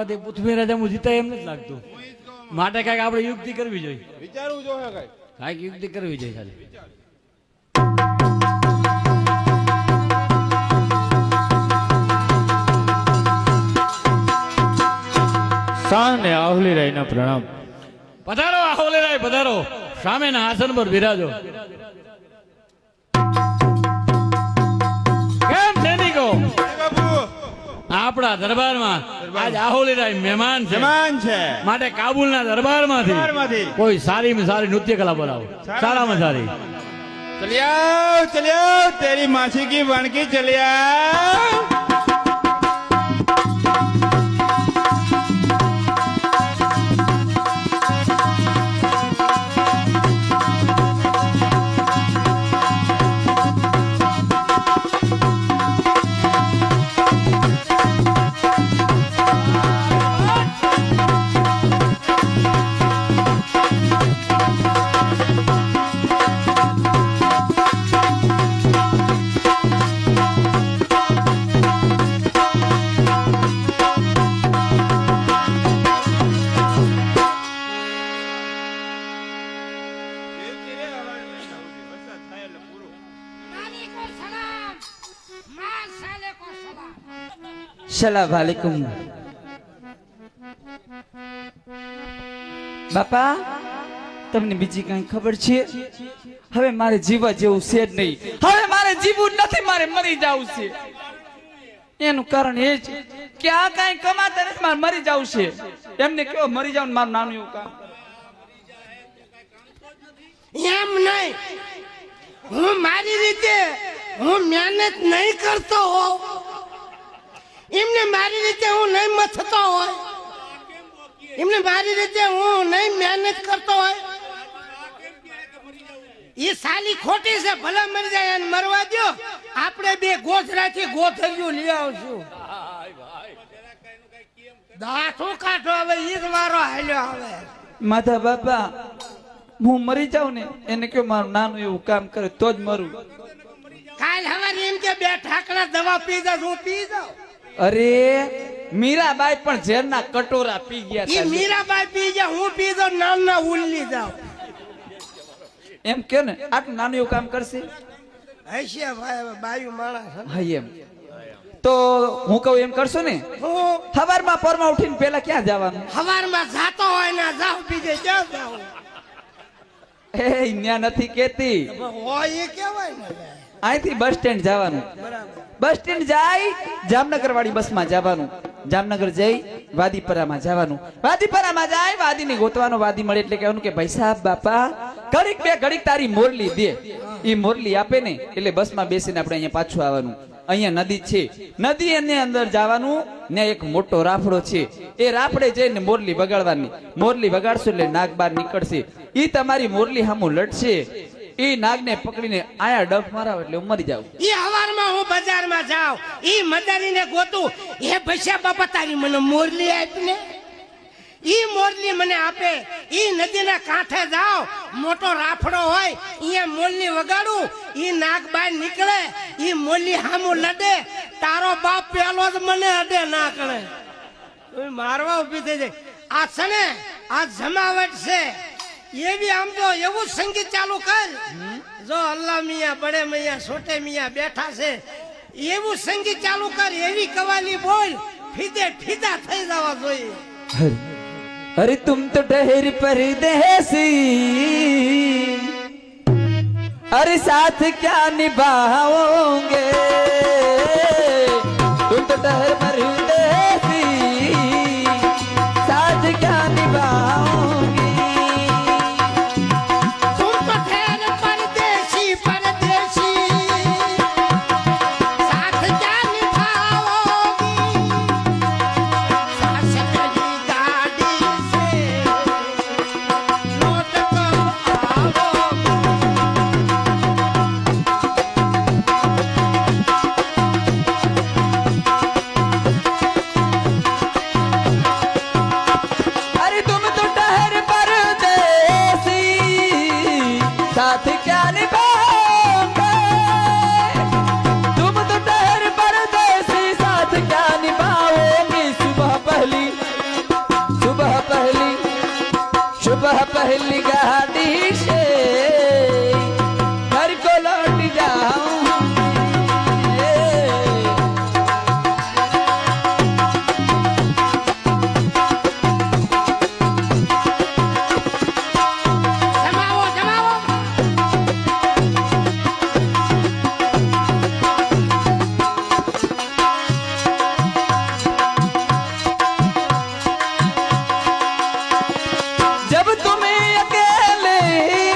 આપણાથી પૃથ્વી રાજા જીતા એમ નથી લાગતું. માટે કઈક આપણે યુક્તિ કરવી જોઈએ. વિચારવું જોઈએ કઈક યુક્તિ કરવી જોઈએ ખાલી. સાને આહુલી રાયના પ્રણામ. પધારો આહોલેરાય પધારો, સામેના આસન પર બિરાજો. કેમ સૈનિકો, આપણા દરબારમાં આજ આહોલેરાય મહેમાન છે. માટે કાબુલના દરબારમાંથી કોઈ સારીમાં સારી નૃત્ય કલા બોલાવો. સારામાં સારી. ચલિયાઓ ચલિયાઓ તેરી માછી કી વણકી ચલિયાઓ. સલામ વાલેકુમ. બાપા, તમને બીજી કઈ ખબર છે? હવે મારે જીવવા જેવું છે જ નહીં. હવે મારે જીવવું નથી, મારે મરી જવું છે. એનું કારણ એ છે કે આ કઈ કમાતા નથી, મારે મરી જવું છે. એમને કેવો મરી જાવ, મારું નાનું એવું કામ. એમ નહીં, હું મારી રીતે હું મહેનત નહીં કરતો હોઉં, એમને મારી રીતે હું નહીં મથતો હોય, એમને મારી રીતે હું નહીં મહેનત કરતો હોય, એ સાલી ખોટી છે. ભલે મરી જાય અને મરવા દો, આપણે બે ગોધરાથી ગોથરિયું લઈ આવશું. દાંતું કાઢો, હવે ઈ જ વારો હાલ્યો. હવે માધા બાપા, હું મરી જાઉં ને એને કયો મારું નાનું એવું કામ કરે તો જ મરું. કાલ હવારે એમ કે બે ઠાકડા દવા પી જાવ, હું પી જાઉં. અરે મીરાબાઈ પણ ઝેરના કટોરા પી ગયા ઈ હતા. મીરાબાઈ પી જાય, હું પી જાઉં, નાના ઉલ્લી જાઉં. એમ કે ને આટલું નાનું એવું કામ કરશે. હશે ભાઈ, બાયુ માણસ. હા એમ તો હું કહું એમ કરશો ને. હું સવારમાં પોરમાં ઉઠીને પેલા ક્યાં જવાનું? હવારમાં જાતો હોય ને જાવ, બીજે ક્યાં જાવ? એ ન્યા નથી કેતી, હોય એ કેવાય ને. અહીંથી બસ સ્ટેન્ડ જવાનું. બરાબર. બસ સ્ટેન્ડ જાય જામનગર વાળી બસમાં જવાનું. જામનગર જઈ વાદીપરામાં જવાનું. વાદીપરામાં જાય વાદીને ગોતવાનો. વાદી મળે એટલે કહેવાનું કે ભાઈ સાહેબ બાપા ઘડીક બે ઘડીક તારી મોરલી દે. એ મોરલી આપે ને એટલે બસમાં બેસીને આપણે અહીંયા પાછું આવવાનું. અહીંયા નદી છે, નદી એની અંદર જવાનું ને એક મોટો રાફડો છે. એ રાફડે જઈને મોરલી વગાડવાની. મોરલી વગાડશો એટલે નાગ બાર નીકળશે. ઈ તમારી મોરલી સામું લડશે. એ નાગને પકડીને આયા ડફ મારાવ એટલે હું મરી જાઉં. ઈ હવારમાં હું બજારમાં જાઉં, ઈ મદારીને ગોતું. એ ભૈયા બાપા તારી મને મોરલી આપીને, ઈ મોરલી મને આપે. ઈ નદીના કાંઠે જાવ, મોટો રાફડો હોય, અહીંયા મોરલી વગાડું. ઈ નાગ બહાર નીકળે, ઈ મોરલી સામું લડે. તારો બાપ પેલો જ મને અડે ના કરે, મારવા ઉભી થઈ જાય. આ છે ને આ જમાવટ છે એવી. આમ તો એવું સંગીત ચાલુ કર, જો અલ્લાહ મિયા બડે મિયા છોટે મિયા બેઠા છે એવું સંગીત ચાલુ કર, એવી કવાલી બોલ, ફીદે ફીદા થઈ જવા જોઈએ. अरे तुम तो ठहर परदेसी, अरे साथ क्या निभाओगे, तुम तो ठहर परदेसी, साथ क्या निभाओगे. तुम तो ठहर परदेसी परदेसी, साथ क्या निभाओगी. सास तेरी गाड़ी से लौट कर आओगी. पहली गाड़ी से घर को लौट जाऊं જમાવો જમાવો जब तुम्हें अकेले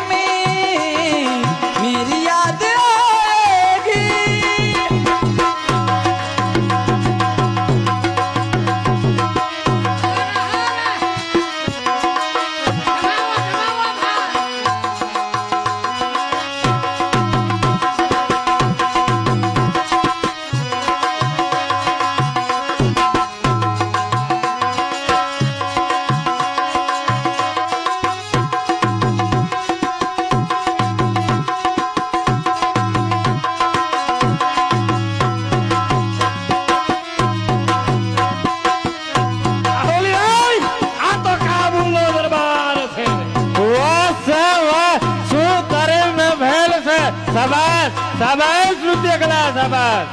में मेरी याद आएगी આહોલીરાય, આ તો કાબુલનો દરબાર છે. વાહ છે વાહ, શું તારીફને ભેલ છે. શાબાશ શાબાશ નૃત્ય કલા શાબાશ.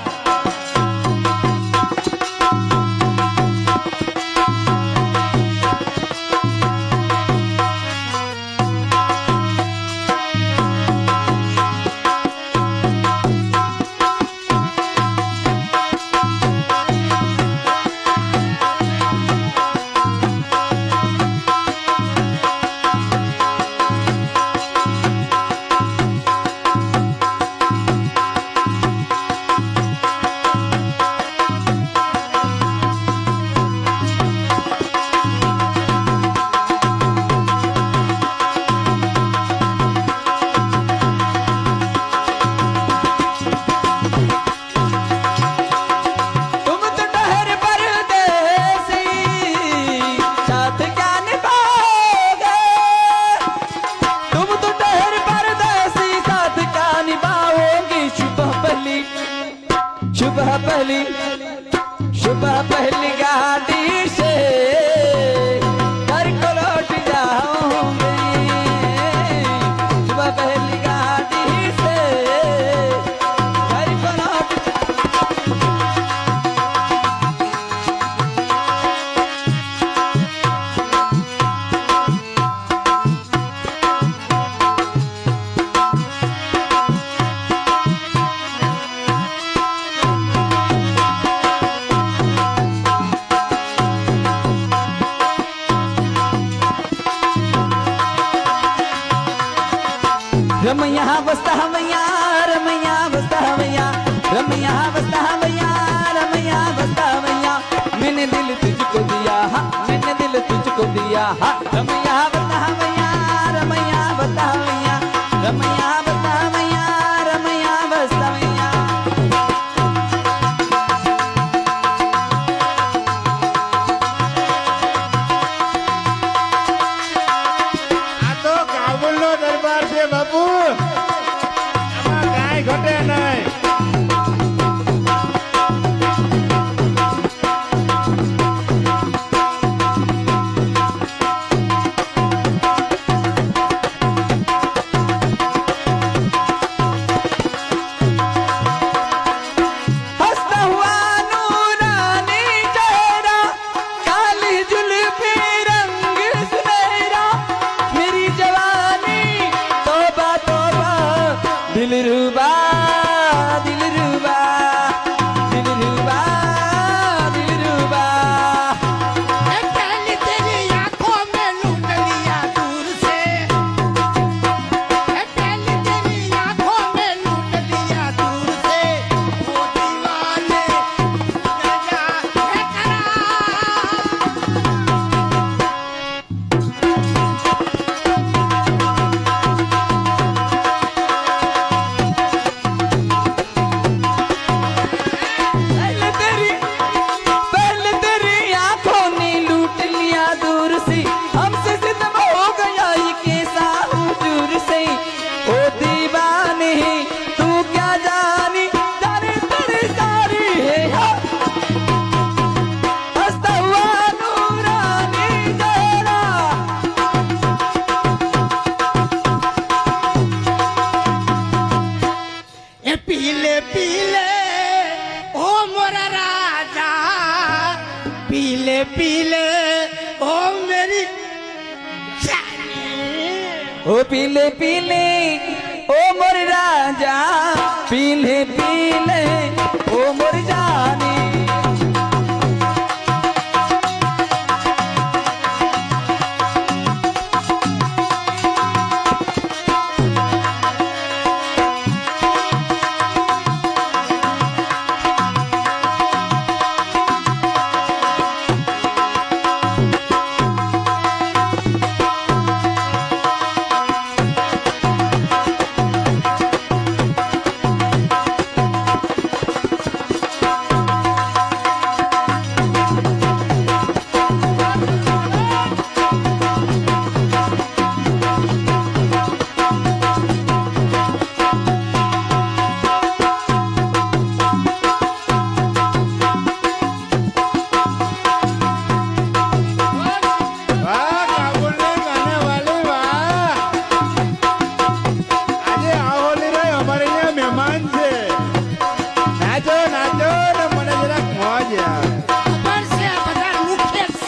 तुम तो ठहर परदेसी साथ क्या निभाओगे तुम तो ठहर परदेसी साथ क्या निभाओगे सुबह पहली गाड़ी से घर को लौट जाऊंगी सुबह पहली गाड़ी से घर को लौट रमैया बसता हमैया रमैया बसता हमैया रमैया बसता हमैया रमैया बसता हमैया मैंने दिल तुझको दिया हाँ मैंने दिल तुझको दिया हाँ रमैया बसता हमैया रमैया बसता हमैया रमैया बसता हमैया रमैया बसता हमैया આ તો કાબુલનો દરબાર છે બાપુ. આમાં કાંઈ ઘટે નહીં. हंसता हुआ नूरानी चेहरा काली जुल्फी रंग सुनहरा मेरी जवानी तौबा तौबा दिलरुबा दिलरुबा दिलरुबा दिलरुबा ए पहली तेरी आंखों में लूट लिया दूर से ए पहली तेरी आंखों में लूट लिया दूर से वो दीवाने नशा है करा पीले ओ मोरा राजा पीले पीले ओ मेरी ओ पीले पीले ओ मोर राजा पीले पीले ओ मोर जानी વાહ કાબુલની કાનાવાલી વાહ આજે આ હોલી રે અમારે અહીંયા મહેમાન છે નાચો નાચો ને મને જરાક મોજ યાર ખબર છે બધા મુખ્ય છે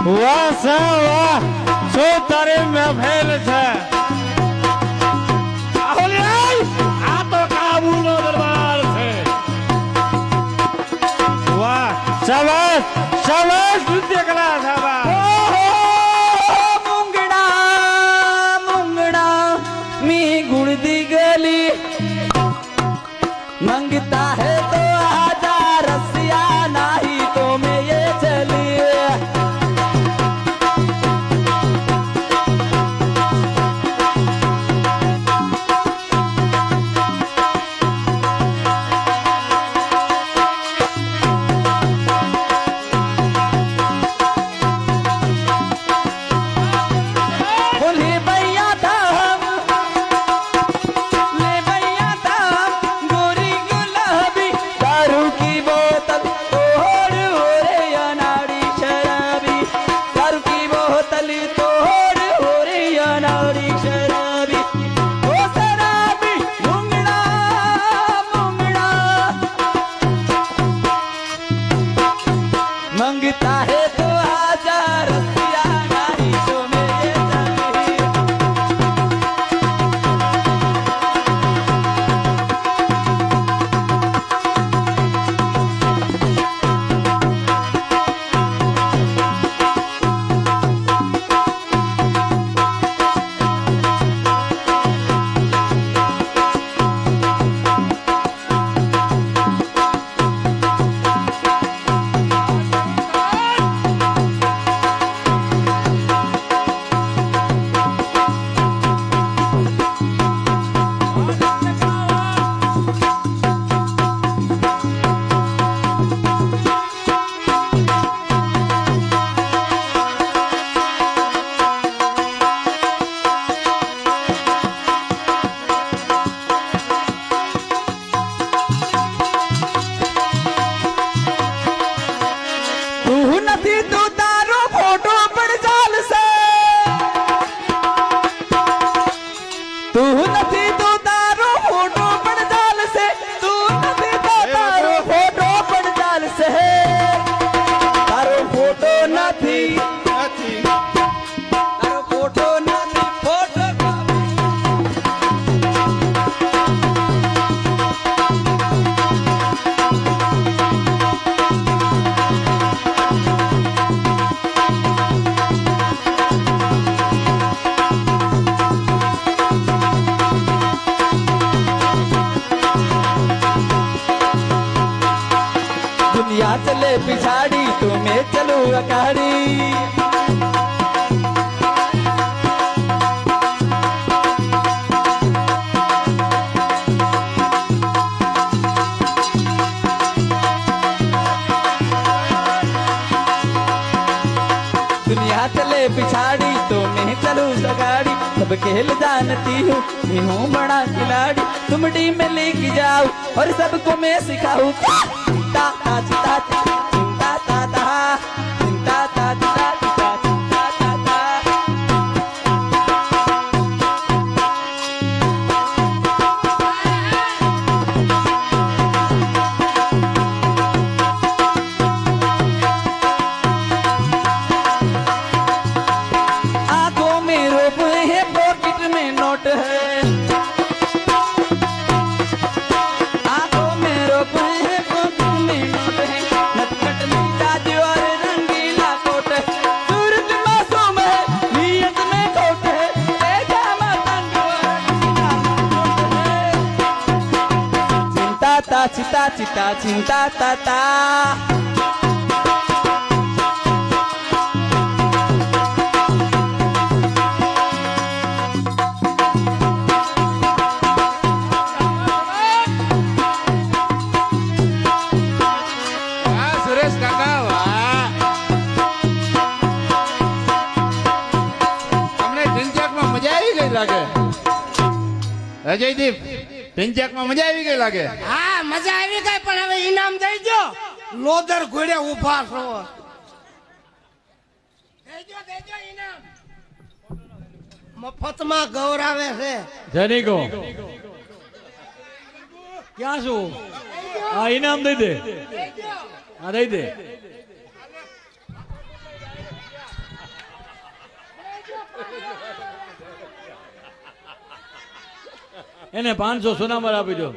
વાહ છે વાહ શું તારી મહેલ છે આહોલીરાય, આ તો કાબુલનો દરબાર છે. વાહ શાબાશ શાબાશ નૃત્ય કલા શાબાશ मुंगड़ा मुंगड़ा मी गुड़ दी गली मंगता है तो आजा रसिया नहीं तो मैं ये चली बोले भैया धाम ले भैया धाम गोरी गुलाबी दारू की बोतल तोड़ हो रे अनाड़ी शराबी दारू की बोतल तोड़ हो रे अनाड़ी शराबी ओ शराबी मुंगड़ा मुंगड़ा मंगता है तो आजा रसिया नहीं तो मैं ये चली तू નથી તું તારો ફોટો પણ ચાલશે તું નથી તું તારો ફોટો પણ ચાલશે તું નથી તો તારો ફોટો પણ ચાલશે તારો ફોટો નથી નથી તારો ફોટો નથી ફોટો दुनिया चले पिछाड़ी तो मैं चलूं अकाड़ी दुनिया चले पिछाड़ी तो मैं चलूं अकाड़ी सब सब खेल जानती हूँ, मैं हूँ बड़ा खिलाड़ी, तुम टीम में लेके जाओ और सबको मैं सिखाऊं। चिंता ता चिंता चिंता ता ता चिंता ता चिंता चिंता चिंता ता ता। आंखों में रूप है, पॉकेट में नोट है, आंखों में रूप है, पॉकेट में नोट है, नटखट मिजाज और रंगीला कोट है, सूरत मासूम है, नीयत में खोट है, पैजामा तंग और सीना मोट है। चिंता ता चिता चिता चिंता ता ता। વાહ સુરેશ કાકા વાહ તમને ઢીંચકમાં મજા આવી ગઈ લાગે અજયદીપ ઢીંચકમાં મજા આવી ગઈ લાગે હા મજા આવી ગઈ પણ હવે ઇનામ દઈ દો લોદર ઘોડે ઊભા છો દેજો ઇનામ મફતમાં ગૌરાવે છે જનીકો ક્યાં છું આ ઇનામ દઈ દે હા દઈ દે એને 500 સોનામર આપી દો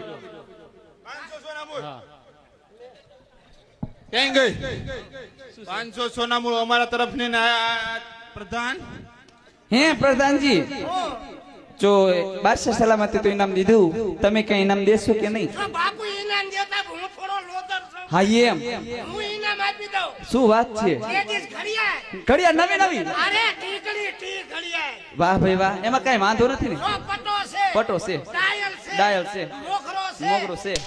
ક્યાં ગઈ 500 સોનામૂળ અમારા તરફની પ્રધાન હે પ્રધાનજી જો બાદશાહ સલામતી તો ઇનામ દીધું તમે કઈ ઇનામ દેશો કે નહીં તો બાપુ ઇનામ દેતા હું થોડો લોદર છું હા એમ હું ઇનામ આપી દઉં શું વાત છે લેડીઝ ઘડિયાળ ઘડિયાળ નવી નવી અરે ટીકડી ટી ઘડિયાળ વાહ ભાઈ વાહ એમાં કઈ વાંધો નથી ને ઓ પટો છે પટો છે ડાયલ છે ડાયલ છે મોગરો મોગરો છે છે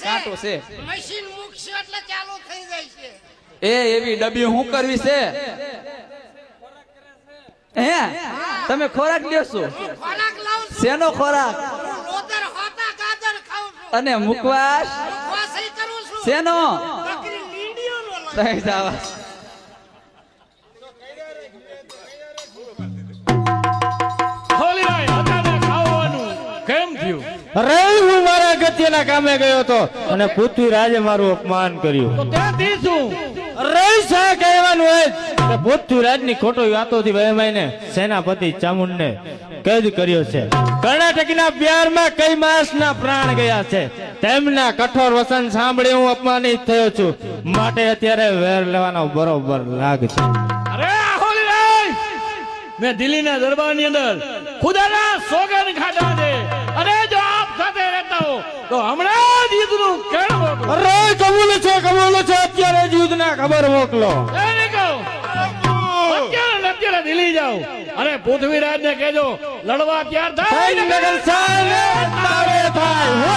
કાંટો છે મશીન મૂકશે એટલે ચાલુ થઈ જાય છે એ એવી ડબ્બી હું કરવી છે હે તમે ખોરાક લ્યો છો હું ખોરાક લાવું છું શેનો ખોરાક હું લોદર હોતા ગાજર ખાઉં છું અને મુખવાસ વાસી કરું છું શેનો બકરી લીંડીઓનો લાવું. સહી જાવા ખોલી રાય અત્યારે ખાવાનું કેમ થયું અરે હું મારા અગત્યના કામે ગયો હતો અને પૃથ્વીરાજે મારું અપમાન કર્યું. તો ત્યાંથી શું અરે શા કહેવાનું હોય કે પૃથ્વીરાજની ખોટો વાતોથી વહેમાઈને સેનાપતિ ચામુંડને કેદ કર્યો છે. કર્ણાટકના બિહારમાં કઈ માસના પ્રાણ ગયા છે. તેમના કઠોર વચન સાંભળી હું અપમાનિત થયો છું. માટે અત્યારે વેર લેવાનો બરોબર લાગ છે. અરે ખોલી રાય મેં દિલ્હીના દરબારની અંદર ખુદાના સોગન ખાધા છે અને જો આપ સાથે રહેતા હો તો હમણાં જ યુદ્ધનું કેળ મોકલો અરે કબૂલ છે અત્યારે જ યુદ્ધના ખબર મોકલો. અત્યારે દિલ્હી જાઓ અને પૃથ્વીરાજ ને કહેજો લડવા તૈયાર થાય નગર ચાલે તારે થાય.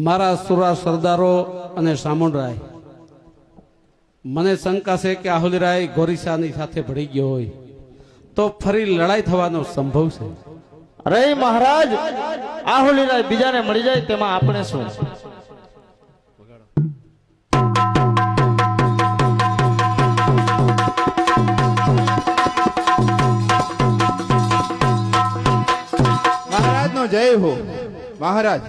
મારા સુરા સરદારો અને સામુંડરાય મને શંકા છે કે આહુલીરાય ગોરીસાની સાથે ભળી ગયો હોય તો ફરી લડાઈ થવાનો સંભવ છે. અરે મહારાજ આહુલીરાય બીજાને મળી જાય તેમાં આપણે શું. મહારાજનો જય હો. મહારાજ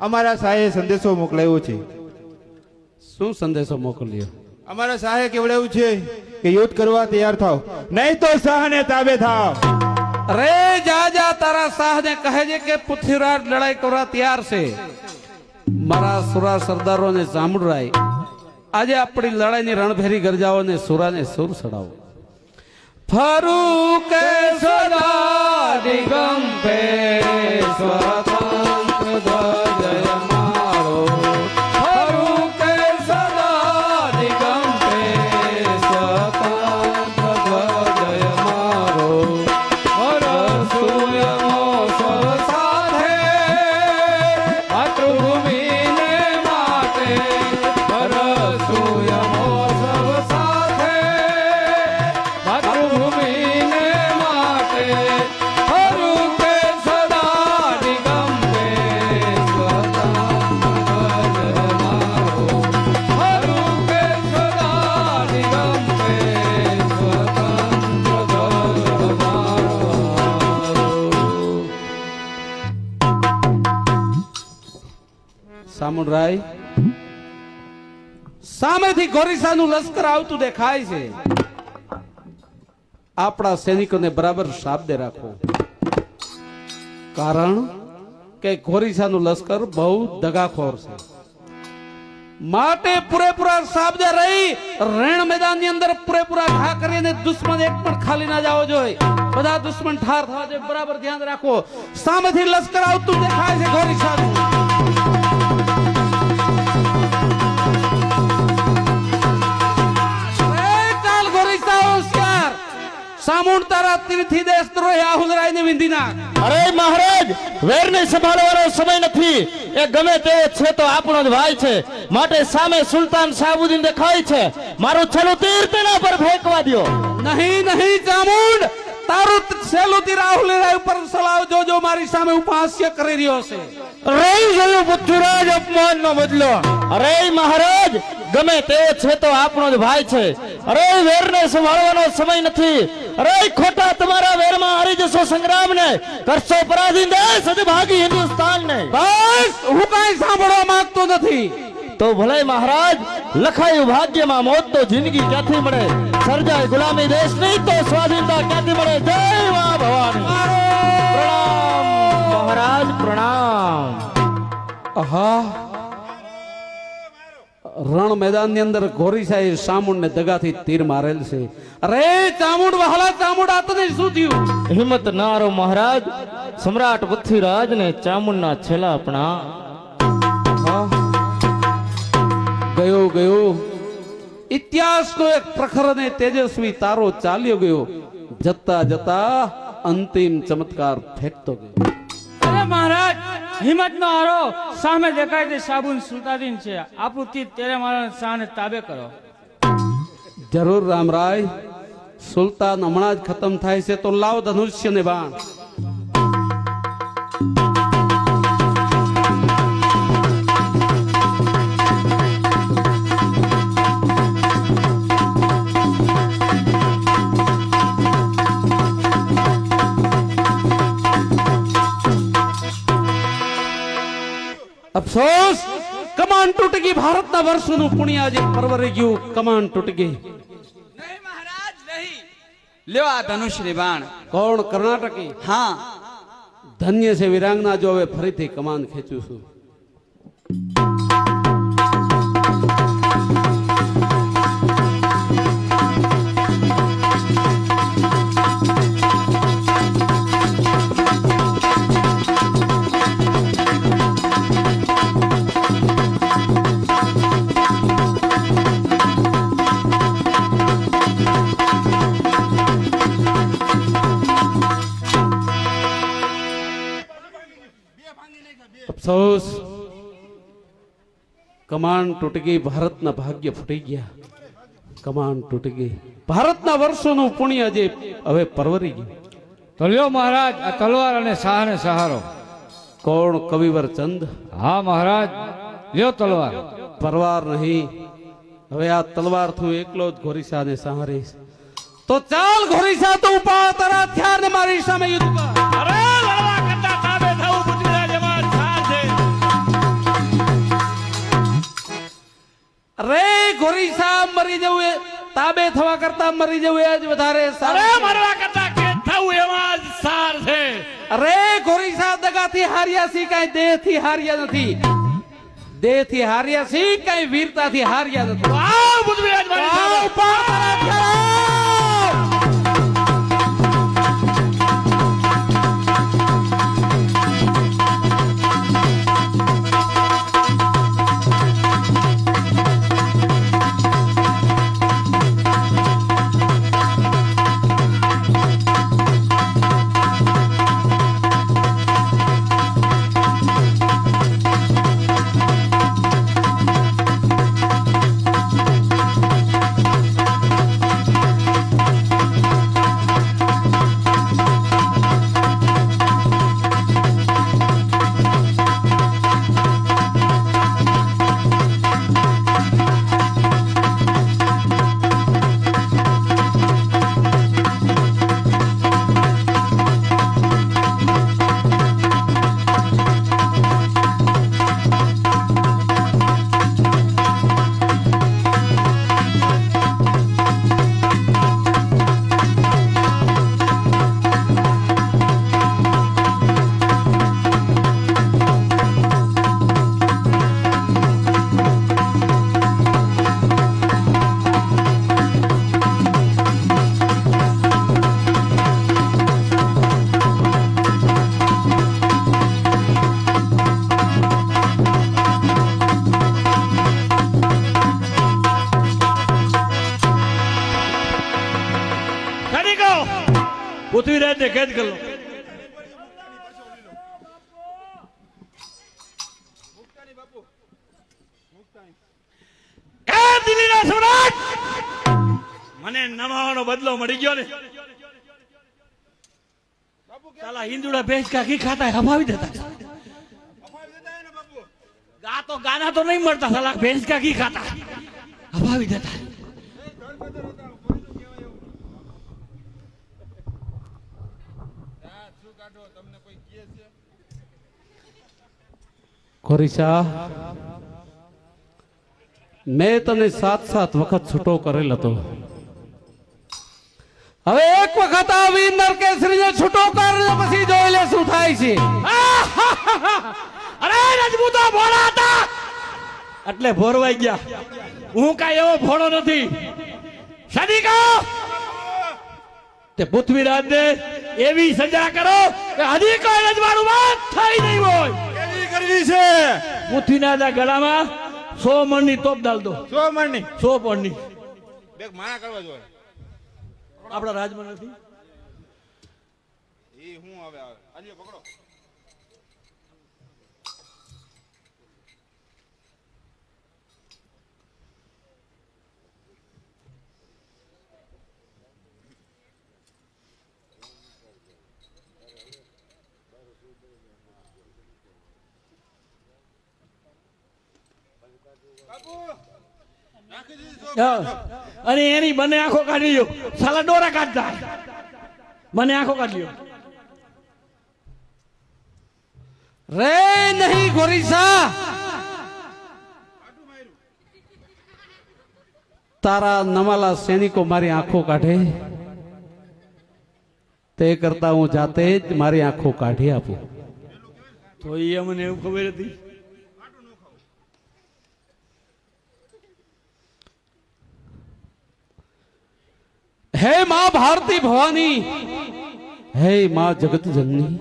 અમારા શાહે સંદેશો મોકલાવ્યો છે. શું સંદેશો મોકલ્યો? અમારા શાહે કેવડાવ્યું છે કે યુદ્ધ કરવા તૈયાર થાવ નહીં તો શાહને તાબે થાવ. અરે જા જા તારા શાહને કહે છે કે પૃથ્વીરાજ લડાઈ કરવા તૈયાર છે. મારા સુરા સરદારો અને જામુરાય આજે આપણી લડાઈની રણભેરી ગરજાઓ ને સુરાને સુર સડાવો. ફરું કે સદા દિગંબે સ્વતંત્ર ધ્વજ મારો, ફરું કે સદા દિગંબે સ્વતંત્ર ધ્વજ મારો, સૂર્યનો સૌ સાથે માતૃભૂમિને માટે, સૂર્યનો સૌ સાથે માતૃભૂમિને માટે, ફરું કે સદા દિગંબે સ્વતંત્ર ધ્વજ મારો, ફરું કે સદા દિગંબે સ્વતંત્ર ધ્વજ મારો. સામુરાઈ, સામેથી ગોરીસાનું લશ્કર આવતું દેખાય છે. આપણા સૈનિકોને બરાબર શાબ્દે રાખો, કારણ કે ગોરીસાનું લશ્કર બહુ દગાખોર છે. માટે પૂરેપૂરા શાબ્દે રહી રણ મેદાનની અંદર પૂરેપૂરા ઘા કરીને દુશ્મન એક પણ ખાલી ના જાવો જોઈએ. બધા દુશ્મન ઠાર થવા જોઈએ. બરાબર ધ્યાન રાખો. સામેથી લશ્કર આવતું દેખાય છે ગોરીસાનું. સામુંડ તારા તીરથી દેશ દ્રોહી આહુલરાયને વિંધી નાખ. અરે મહારાજ, વેરને સંભાળવાનો સમય નથી. એ ગમે તે છે તો આપણો જ ભાઈ છે. માટે સામે સુલતાન શાહબુદ્દીન દેખાય છે. મારું છેલ્લું તીર તેના પર ફેંકવા દ્યો. નહીં નહીં ચામુંડ, તારું છેલ્લું તીર આહુલરાય ઉપર સલાવ જોજો. મારી સામે ઉપહાસ્ય કરી રહ્યો છે. રહી ગયું પૃથ્વીરાજ અપમાનનો બદલો. અરે મહારાજ, ગમે તે છે તો આપણો જ ભાઈ છે. અરે વેરને સંભાળવાનો સમય નથી. અરે ખોટા તમારા વેરમાં હારી જશો સંગ્રામને, કરશો પરાધીન દેશ અને ભાગી હિન્દુસ્તાનને. બસ, હું કાંઈ સાંભળવા માંગતો નથી. તો ભલે મહારાજ, લખાયું ભાગ્યમાં મોત તો જિંદગી ક્યાંથી મળે. સર્જાય ગુલામી દેશ નહીં તો સ્વાધીનતા ક્યાંથી મળે. જય મા ભવાની. પ્રણામ મહારાજ, પ્રણામ. આહા, રણ મેદાનની અંદર ગોરીસાએ સામુંડને દગાથી તીર મારેલ છે. અરે ચામુંડ, વહાલા ચામુંડ, આ તને શું થયું? હિંમત ના હારો મહારાજ. સમ્રાટ પૃથ્વીરાજ ને ચામુંડના છેલ્લા પ્રણામ. ગયો ગયો ઇતિહાસનો એક પ્રખર અને તેજસ્વી તારો ચાલ્યો ગયો. જતા જતા અંતિમ ચમત્કાર ફેંકતો ગયો. અરે મહારાજ, હિંમત નો હારો. સામે દેખાય છે સાબુન સુલતાદીન છે. આપણું તીર તેરે મારા શાહને તાબે કરો. જરૂર રામરાય. સુલતાન હમણાં જ ખતમ થાય છે તો લાવ ધનુષ્ય ને બાણ. અફસોસ, કમાન તૂટી ગઈ. ભારતના વર્ષોનું પુણ્ય આજે પરવરી ગયું. કમાન તૂટી ગઈ. નહીં મહારાજ, નહીં. લ્યો આ ધનુષની બાણ. કોણ? કર્ણાટકી. હા, ધન્ય છે વિરાંગના. જો હવે ફરીથી કમાન ખેંચું છું. અફસોસ, કમાન તૂટી ગઈ. ભારતના ભાગ્ય ફૂટી ગયા. કમાન તૂટી ગઈ. ભારતના વર્ષોનું પુણ્ય જે હવે પરવરી ગયું. તો લ્યો મહારાજ, આ તલવાર અને શાહને સહારો. કોણ? કવિવર ચંદ. હા મહારાજ, લ્યો તલવાર. પરવાર નહીં. હવે આ તલવાર થી એકલો જ ગોરીસાને સહારીશ. તો ચાલ ગોરીસા, તો ઉપાડ તારા હથિયાર ને મારી સામે યુદ્ધ કર. અરે લડવા કરતા તાબે થવું પૃથ્વીરાજ અમાર છાર છે. અરે ગોરીસા, મરી જવું એ તાબે થવા કરતા મરી જવું એ જ વધારે સારું. અરે મરવા કરતા કે થવું એમાં જ સાર છે. અરે ગોરીસા, દગાથી હાર્યા સી, કાંઈ દેહથી હાર્યા નથી. દેહ થી હાર્યા છી કઈ વીરતા થી હાર્યા નથી. આવ પૃથ્વીરાજ મારી સામે. આવ પાતાળા ખેલાવ! સૈનિકો પૃથ્વીરાજને કેદ કરી લો. એ દિલ્હીના સમ્રાટ, મને નમાવાનો બદલો મળી ગયો ને. સાલા હિન્દુડા ભેંસ કાકી ખાતા હમાવી દેતા. ગાના તો નહીં મળતા, સાલા ભેંસ કાકી ખાતા હમાવી દેતા. ખોરીસા, મેં તને 7 વખત છૂટો કરેલ હતો. હવે એક વખત આ વીર નરકેસરીને છૂટો કર, પછી જોઈ લે શું થાય છે. અરે રજપૂતો ભોળા હતા એટલે ભોરવાઈ ગયા. હું કાંઈ એવો ભોળો નથી. સૈનિકો, તે પૃથ્વીરાજને એવી સજા કરો કે હજી કોઈ રજવાડું વાત થઈ નહીં હોય. કેવી કરવી છે? પૃથ્વીરાજના ગળામાં 100 મણની તોપ ડાલ દો. 100 મણની 100 મણની. બેક માણા કરવા જોઈએ. આપણા રાજમાં નથી. ઈ હું હવે આવે આલ્યો પકડો. અને એની બંને આંખો કાઢી લ્યો. સાલા ડોરા કાઢતા મને આંખો કાઢી લ્યો. રે નહીં ગોરીસા, તારા નમાલા સૈનિકો મારી આંખો કાઢે તે કરતા હું જાતે જ મારી આંખો કાઢી આપું. તો એ મને એવું ખબર હતી. હે માં ભારતી ભવાની, હે માં જગત જનની,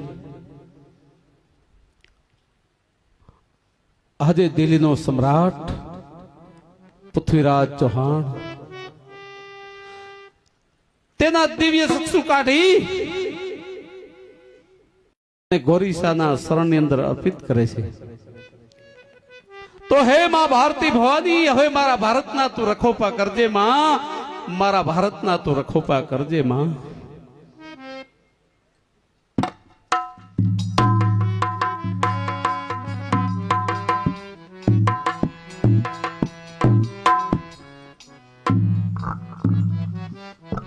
આજે દિલ્હીનો સમ્રાટ પૃથ્વીરાજ ચૌહાણ તેના દિવ્ય ચક્ષુ કાઢી ગોરીસાના શરણની અંદર અર્પિત કરે છે. તો હે માં ભારતી ભવાની, હવે મારા ભારતના તું રખોપા કરજે માં, મારા ભારતના તું રખોપા કરજે માં.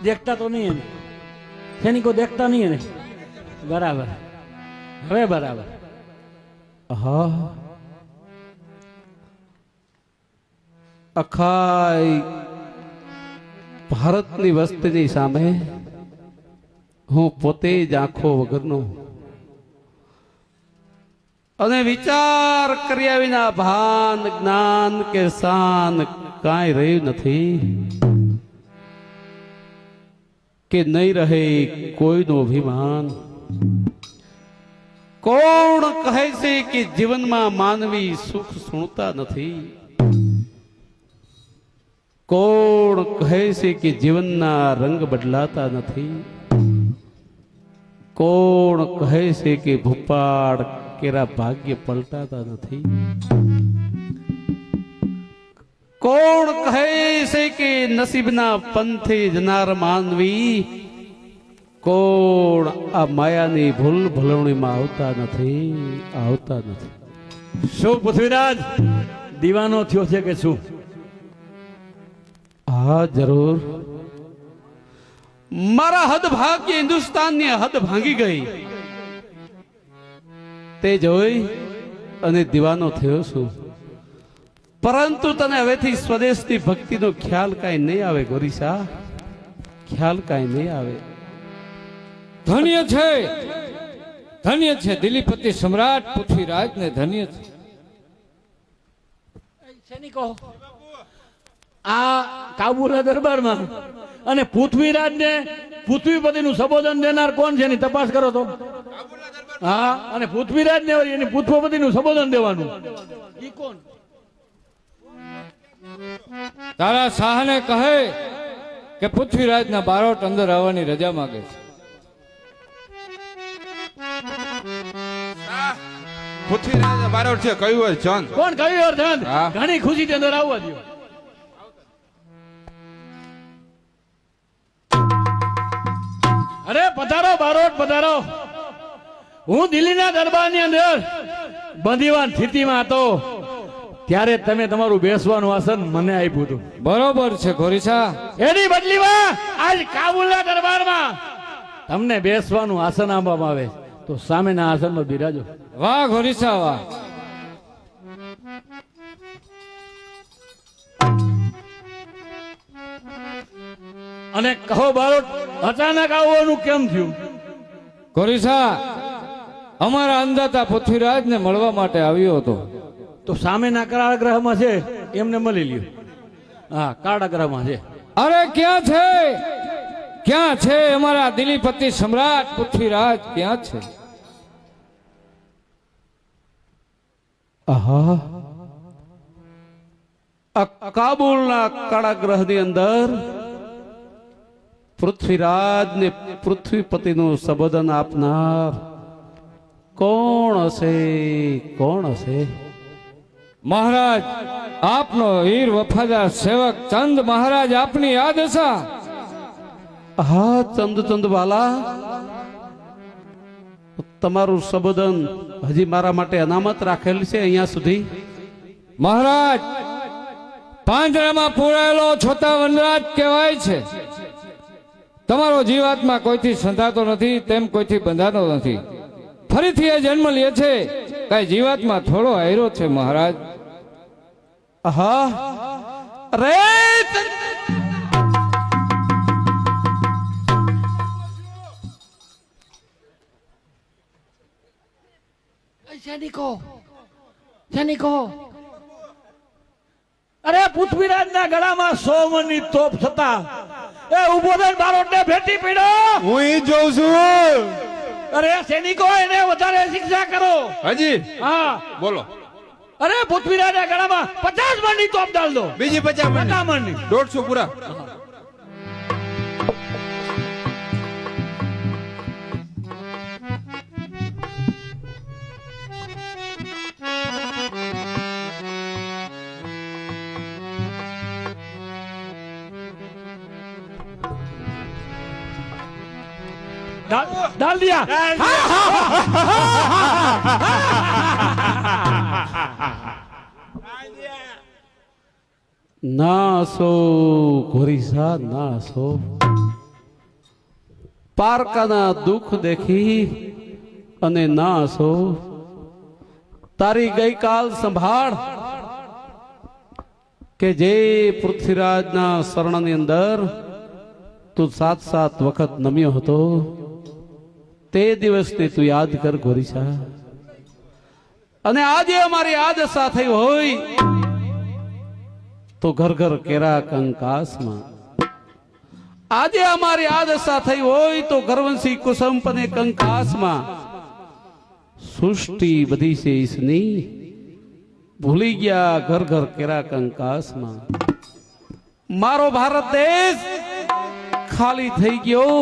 દેખતા તો નહીં એને સૈનિકો, દેખતા નહીં એને. બરાબર, હવે બરાબર. હા, અખાઈ ભારતની વસ્તીની સામે હું પોતે જ આંખો વગરનો અને વિચાર કર્યા વિના ભાન જ્ઞાન કે શાન કાંઈ રહ્યું નથી, કે નહીં રહે કોઈનું અભિમાન. કોણ કહે છે કે જીવનમાં માનવી સુખ સુણતા નથી? કોણ કહે છે કે જીવનના રંગ બદલાતા નથી? કોણ કહે છે કે ભૂપાળ કેરા ભાગ્ય પલટાતા નથી? કોણ કહે છે કે નસીબના પંથે જનાર માનવી કોણ આ માયાની ભૂલ ભલવણીમાં આવતા નથી? શું પૃથ્વીરાજ દીવાનો થયો છે કે શું? હા જરૂર. મારા હદ ભાગ્ય હિન્દુસ્તાનની હદ ભાંગી ગઈ તે જોઈ અને દીવાનો થયો છું. પરંતુ તને હવેથી સ્વદેશની ભક્તિનો ખ્યાલ કાંઈ નહીં આવે ગોરીસા, ખ્યાલ કાંઈ નહીં આવે. ધન્ય છે દિલીપતિ સમ્રાટ પૃથ્વીરાજ ને ધન્ય છે. સૈનિકો આ કાબુલના દરબારમાં અને પૃથ્વીરાજ ને પૃથ્વીપતિનું સંબોધન દેનાર કોણ છે એની તપાસ કરો તો. હા, અને પૃથ્વીરાજ ને એની પૃથ્વીપતિનું સંબોધન દેવાનું ઈ કોણ? તારા શાહને કહે કે પૃથ્વીરાજના બારોટ અંદર આવવાની રજા માંગે છે. પૃથ્વીરાજ બારોટ છે કયું ચંદ? કોણ કહ્યું અર્જન? હા. ઘણી ખુશીથી અંદર આવવા દો. અરે પધારો બારોટ પધારો. હું દિલ્હીના દરબારની અંદર બંદીવાન સ્થિતિમાં હતો ત્યારે તમે તમારું બેસવાનું આસન મને આપ્યું હતું. બરોબર છે ગોરીસા. એની બદલીમાં આજ કાબુલના દરબારમાં તમને બેસવાનું આસન આપવામાં આવે તો સામેના આસનમાં બિરાજો. વાહ ગોરીસા વાહ. અને કહો બારોટ અચાનક આવવાનું કેમ થયું? ગોરીસા અમારા અંદાતા પૃથ્વીરાજને મળવા માટે આવ્યો હતો. તો સામેના કાળા ગ્રહમાં છે એમને મળી લ્યો. હા, કાળા ગ્રહમાં છે. અરે ક્યાં છે અમારા દિલીપતિ સમ્રાટ પૃથ્વીરાજ ક્યાં છે? આહા, આ કાબુલના કાળાગ્રહની અંદર પૃથ્વીરાજ ને પૃથ્વીપતિનું સંબોધન આપનાર કોણ હશે? મહારાજ આપનો વીર વફાદાર સેવક ચંદ મહારાજ આપની યાદ હશા. હા ચંદ વાલા, તમારું સંબોધન હજી મારા માટે અનામત રાખેલ છે અહીંયા સુધી. મહારાજ પાંજરામાં પૂરાયેલો છોટા વનરાજ કહેવાય છે. તમારો જીવાત્મા કોઈથી સંધાતો નથી, તેમ કોઈથી બંધાતો નથી. ફરીથી એ જન્મ લે છે. કઈ જીવાત્મા થોડો આયરો છે મહારાજ. હા રે સૈનિકો અરે પૃથ્વીરાજના ગળામાં 100 મણની તોપ છતાં એ ઉભો થઈને બારોટને ભેટી પડ્યો. હું ઈ જોઉં છું. અરે સૈનિકો એને વધારે શિક્ષા કરો. હજી હા બોલો. અરે પૃથ્વીરાજના ગળામાં 50 મણની તોપ ડાલ દો. બીજી 50 મણની 150 પૂરા. डाल दिया. નાસો ઘોરીસા નાસો, પારકાના દુઃખ દેખી અને નાસો. તારી ગઈકાલ સંભાળ કે જે પૃથ્વીરાજના શરણની અંદર તું 7 વખત નમ્યો હતો તે દિવસને તું યાદ કર ઘોરીસા. અને આજે અમારી આ દશા થઈ હોય તો ઘર ઘર કેરા કંકાસમાં, આજે અમારી આ દશા થઈ હોય તો ઘરવંશી કુસુમપને કંકાસમાં, સૃષ્ટિ બધી છે ઈસની ભૂલી ગયા ઘર ઘર કેરા કંકાસમાં. મારો ભારત દેશ ખાલી થઈ ગયો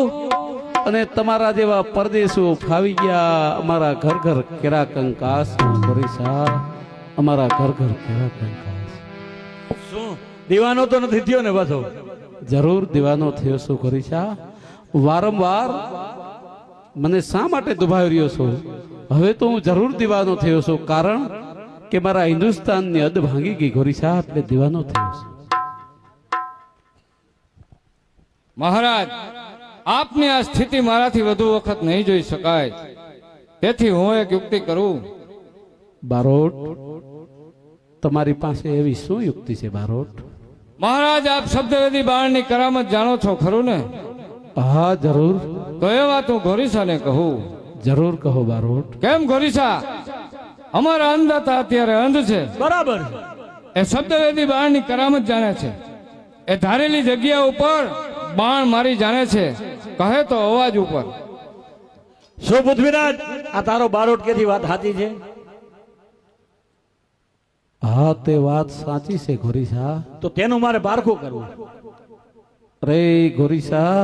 અને તમારા જેવા પરદેશો ફાવી ગયા અમારા ઘર ઘર કેરા કંકાસમાં. ગોરીસા, અમારા ઘર ઘર કેરા કંકાસ. શું દીવાનો તો નથી થયો ને પાછો? જરૂર દીવાનો થયો છું ગોરીસા. વારંવાર મને શા માટે દુભાવી રહ્યો છો? હવે તો હું જરૂર દીવાનો થયો છું, કારણ કે મારા હિન્દુસ્તાનની હદ ભાંગી ગઈ ગોરીસા, એટલે દીવાનો થયો છું. મહારાજ, આપની આ સ્થિતિ મારાથી વધુ વખત નહીં જોઈ શકાય, તેથી હું એક યુક્તિ કરું. બારોટ, તમારી પાસે એવી શું યુક્તિ છે બારોટ? મહારાજ, આપ શબ્દવેદી બાણની કરામત જાણો છો ખરું ને? હા જરૂર, તો એ વાત હું ગોરીસાને કહું. જરૂર કહો બારોટ. કેમ ગોરીસા, અમારા અંધતા અત્યારે અંધ છે, બરાબર. એ શબ્દવેદી બાણની કરામત જાણે છે, એ ધારેલી જગ્યા ઉપર બાણ મારી જાણે છે, કહે તો અવાજ ઉપર. શું પૃથ્વીરાજ, આ તારો બારોટ કેથી વાત સાચી છે? હા, તે વાત સાચી છે ગોરીસા. તો તેનું મારે પારખું કરવું. રે ગોરીસા,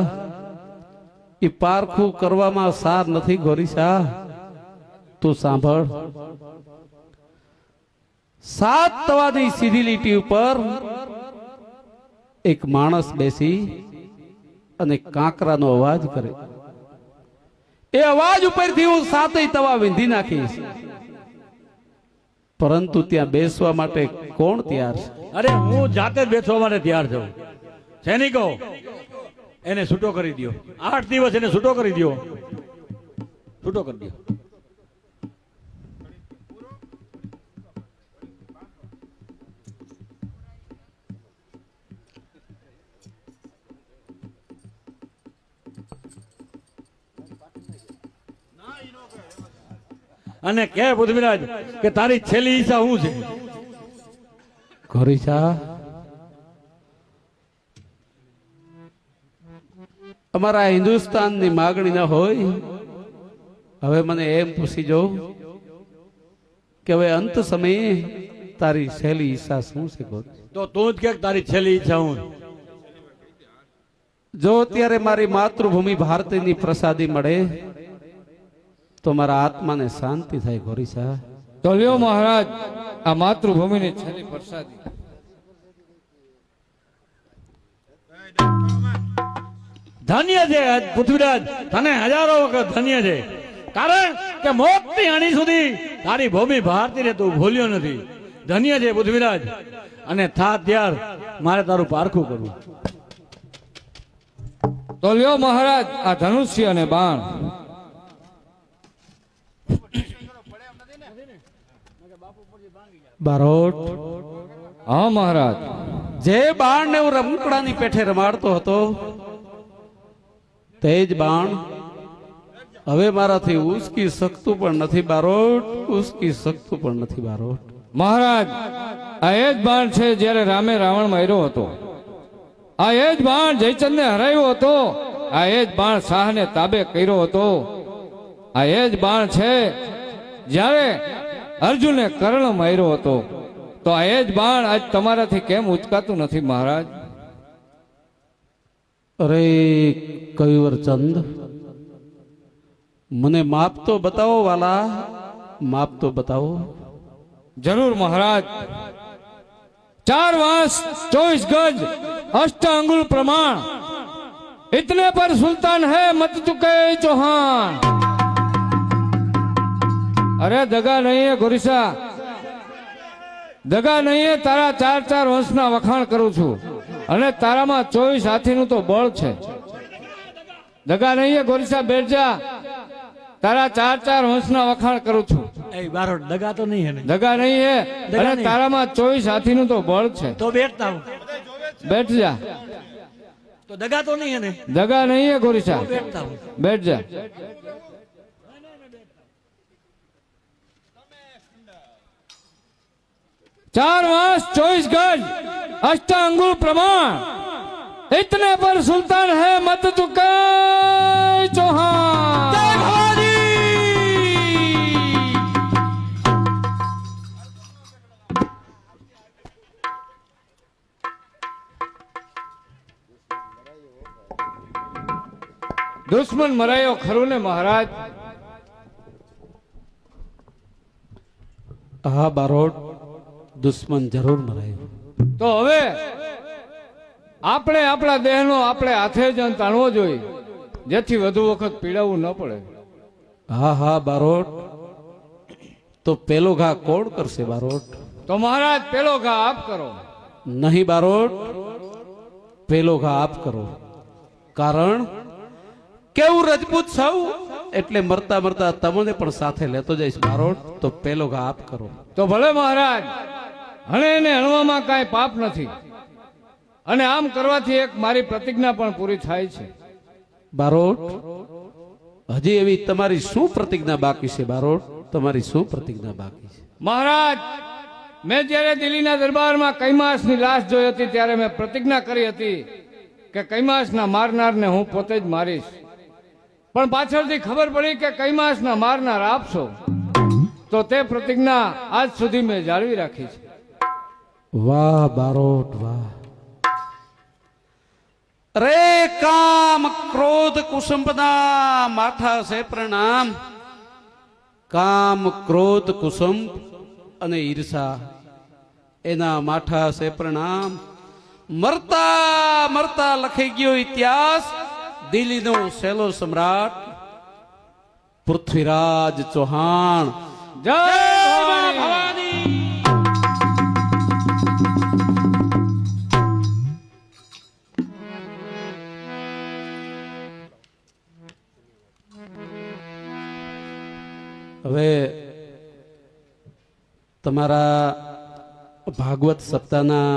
એ પારખું કરવામાં સાર નથી ગોરીસા. તું સાંભળ. 7 તવાની સીધી લીટી ઉપર એક માણસ બેસી અને કાંકરાનો અવાજ કરે. એ અવાજ ઉપરથી હું 7 તવા વીંધી નાખીશ, પરંતુ ત્યાં બેસવા માટે કોણ તૈયાર છે? અરે હું જાતે જ બેસવા માટે તૈયાર છું. સૈનિકો, એને છૂટો કરી દો. 8 દિવસ એને છૂટો કરી દો. છૂટો કરી દો. અને કે પૃથ્વીરાજ કે તારી છેલ્લી ઈચ્છા શું છે? ગોરીસા, અમારા હિન્દુસ્તાનની માગણી ન હોય, હવે મને એમ પૂછી જો કે હવે અંત સમયે તારી છેલ્લી ઈચ્છા શું છે? તો તું જ કે તારી છેલ્લી ઈચ્છા શું? જો અત્યારે મારી માતૃભૂમિ ભારતીની પ્રસાદી મળે તો મારા આત્માને શાંતિ થાય ગોરીસા. તો લ્યો મહારાજ, આ માતૃભૂમિની છેલ્લી પ્રસાદી. ધન્ય છે પૃથ્વીરાજ, તને હજારો વખત ધન્ય છે, કારણ કે મોતની અણી સુધી તારી ભૂમિ ભારતીને તું ભૂલ્યો નથી. ધન્ય છે પૃથ્વીરાજ. અને થા ત્યાર મારે તારું પારખું કરવું. તો લ્યો મહારાજ, આ ધનુષ્ય અને બાણ. બારોટ, હા મહારાજ. જે બાણને હું રમકડાની પેઠે રમાડતો હતો તે જ બાણ હવે મારાથી ઉસકી શકતું પણ નથી બારોટ, ઉસકી શકતું પણ નથી બારોટ. મહારાજ, આ એ જ બાણ છે જ્યારે રામે રાવણ માર્યો હતો. આ એ જ બાણ જયચંદને હરાવ્યો હતો. આ એ જ બાણ શાહને તાબે કર્યો હતો. આ એ જ બાણ છે જ્યારે અર્જુને કર્ણ માર્યો હતો. તો આ એ જ બાણ આજ તમારાથી કેમ ઉચકાતું નથી મહારાજ? અરે કયુવર ચંદ, મને માપ તો બતાવો વાલા, માપ તો બતાવો. જરૂર મહારાજ. 4 વાંસ 24 ગજ 8 अंगुल प्रमाण, इतने पर सुल्तान है मत चुके चौहान. अरे दगा नहीं है गोरीसा, દગા નહીં. તારા 4 વંશના વખાણ કરું છું અને તારામાં 24 હાથીનું તો બળ છે. દગા નહીં ગોરીસા, બેઠ જા. તારા 4 વંશના વખાણ કરું છું. એ બારોટ, દગા તો નહીં હે ને? દગા નહીં હે દગા અને નહીં. તારામાં 24 હાથીનું તો બળ છે. તો બેઠતા હું. બેઠ જા. તો દગા તો નહીં હે ને? દગા નહીં હે ગોરીસા, તો બેઠતા હું. બેઠ જા. 4 मास 24 गज 8 अंगुल प्रमाण, इतने पर सुल्तान है मत चुके चौहान। દુશ્મન મરાયો ખરું ને મહારાજ? હા બારોટ, દુશ્મન જરૂર મરાયું. તો હવે આપણે આપણા દેહનો આપણે હાથે જ અંત આણવો જોઈએ, જેથી વધુ વખત પીડાવું ન પડે. હા હા બારોટ, તો પેલો ઘા કોણ કરશે બારોટ? તો મહારાજ પેલો ઘા આપ કરો. નહીં બારોટ, પેલો ઘા આપ કરો. કારણ કેવું રજપૂત સૌ એટલે મરતા મરતા તમને પણ સાથે લેતો જઈશ બારોટ. તો પેલો ઘા આપ કરો. તો ભલે મહારાજ, હણે એને હણવામાં કાંઈ પાપ નથી, અને આમ કરવાથી એક મારી પ્રતિજ્ઞા પણ પૂરી થાય છે. બારોટ, હજી એવી તમારી શું પ્રતિજ્ઞા બાકી છે બારોટ? તમારી શું પ્રતિજ્ઞા બાકી છે? મહારાજ, મેં જ્યારે દિલ્હીના દરબારમાં કૈમાસની લાશ જોઈ હતી ત્યારે મેં પ્રતિજ્ઞા કરી હતી કે કૈમાસના મારનારને હું પોતે જ મારીશ. પણ પાછળથી ખબર પડી કે કૈમાસના મારનાર આપ છો. તો તે પ્રતિજ્ઞા આજ સુધી મેં જાળવી રાખી છે. વાહ બારોટ વાહ! રે કામ ક્રોધ કુસુંબના માથા છે પ્રણામ. કામ ક્રોધ કુસુંબ અને ઈર્ષા એના માથા છે પ્રણામ. મરતા મરતા લખાઈ ગયો ઇતિહાસ, દિલ્હીનો સેલો સમ્રાટ પૃથ્વીરાજ ચૌહાણ. જય ભવાની! ભવાની! હવે તમારા ભાગવત સપ્તાહના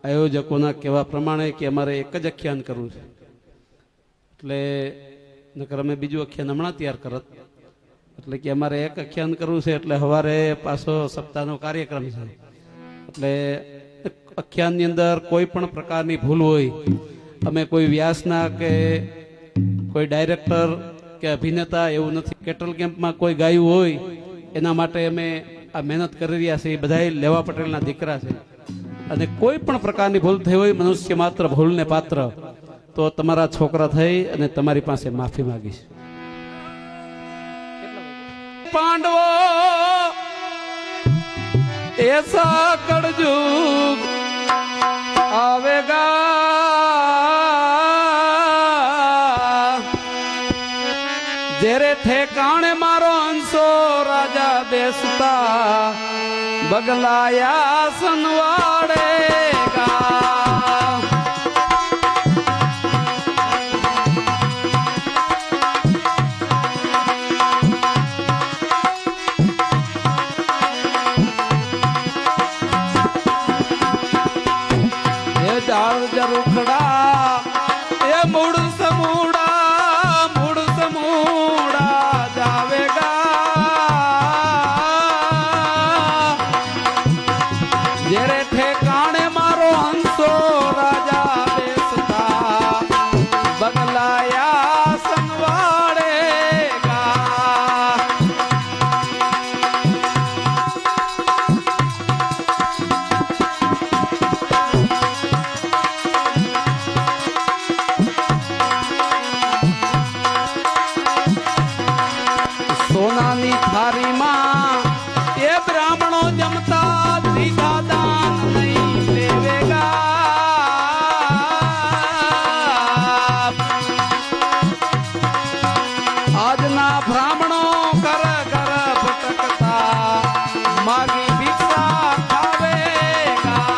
આયોજકોના કહેવા પ્રમાણે કે અમારે એક જ આખ્યાન કરવું છે, એટલે નકર અમે બીજું આખ્યાન હમણાં તૈયાર કરત. એટલે કે અમારે એક આખ્યાન કરવું છે, એટલે સવારે પાછો સપ્તાહનો કાર્યક્રમ છે. એટલે આખ્યાનની અંદર કોઈ પણ પ્રકારની ભૂલ હોય, અમે કોઈ વ્યાસના કે કોઈ ડાયરેક્ટર કે અભિનેતા એવું નથી. કેટલ કેમ્પમાં કોઈ ગાયું હોય એના માટે અમે આ મહેનત કરી રહ્યા છીએ. બધા લેવા પટેલના દીકરા છે, અને કોઈ પણ પ્રકારની ભૂલ થઈ હોય, મનુષ્ય માત્ર ભૂલને પાત્ર, તો તમારા છોકરા થઈ અને તમારી પાસે માફી માંગીશ. પાંડવો એસા કળજુગ આવેગા, જેરે ઠેકાણે મારો અંશો રાજા બેસતા બગલાયા સનવાડેગા. એ જાળ જરુખડા એ મૂળ સમૂડા જાવેગા, જેરે ઠેકાણે મારો હંસો રાજા બેસતા બગલાયા સંવાડેગા. સોનાની થારીમાં એ બ્રાહ્મણો જમતા, દીધા દાન નહીં લેવેગા. આજના બ્રાહ્મણો ઘર ઘર ભટકતા માગી ભિક્ષા ખાવેગા.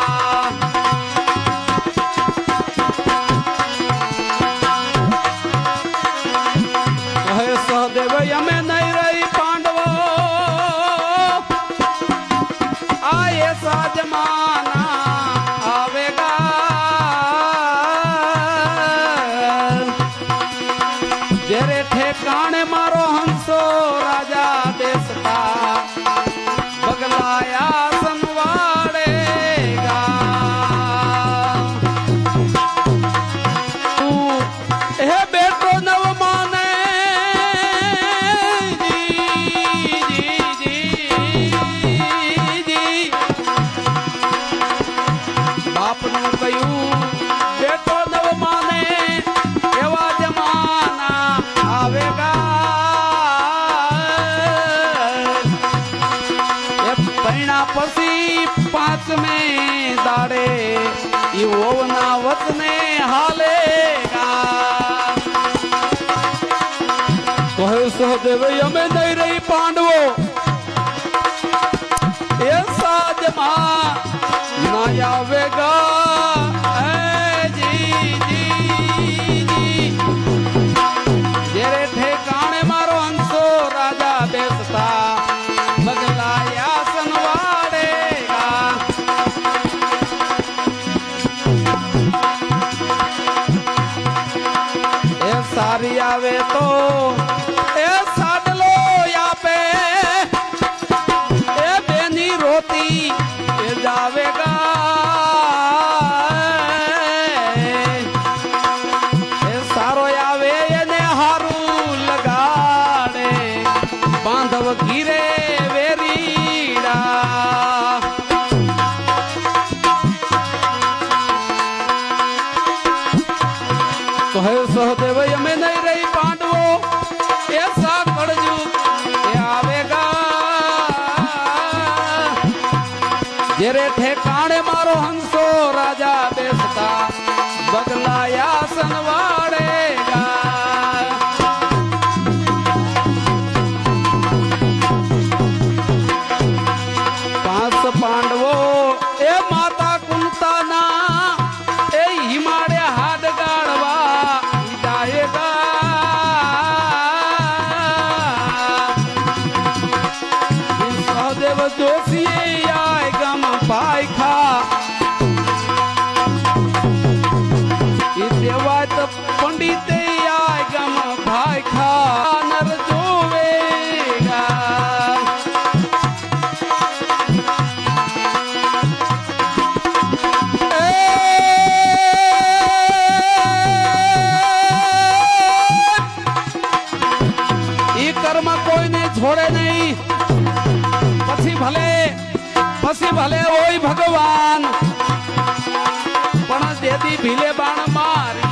કહે સહદેવ અમે નહીં રહી પાંડવો, આ એસા જમાના આવેગા, જેરે ઠેકાણે મારો હંસો રાજા બેસતા બગલાયા સંવાડ. હે બેટો નવ માને બાપનું કહ્યું બેટો નવ માને એવા જમાના આવેગા એ પૈણા પછી પાંચમે દાડે ઈ ઓવના વચને હાલેગા કહે સહદેવ અમે નહીં રહી પાંડવો એ સાજમાં ના આવેગા જેરે ઠેકાણે મારો અંશો રાજા બેસતા બગલાયા સનવાડેગા એ સારી આવે તો એ સાડલો આપે એ બેની રોતી એ જાવેગા એ સારો આવે એને હારું લગાડે બાંધવ ઘીરે વેરીડા તો હે સહદેવ અમે નહીં રહી પાંડવો એ સાકળજુ એ આવેગા જેરે ઠેકાણે મારો હંસો રાજા બેસતા બગલાયા સનવાડેગા પાંચ પાંડવો એ માતા કુંતાના એ હિમાડે હાડ ગાળવા જાયેગા સહદેવ જોશીએ આય ગામ પાયખા ઈ દેવાત પંડિતે આય ગામ ભાયખા નર જોવેગા ઈ કર્મ કોઈને છોડે નહીં પછી ભલે હોય ભગવાન પણ જેથી ભીલે બાણ માર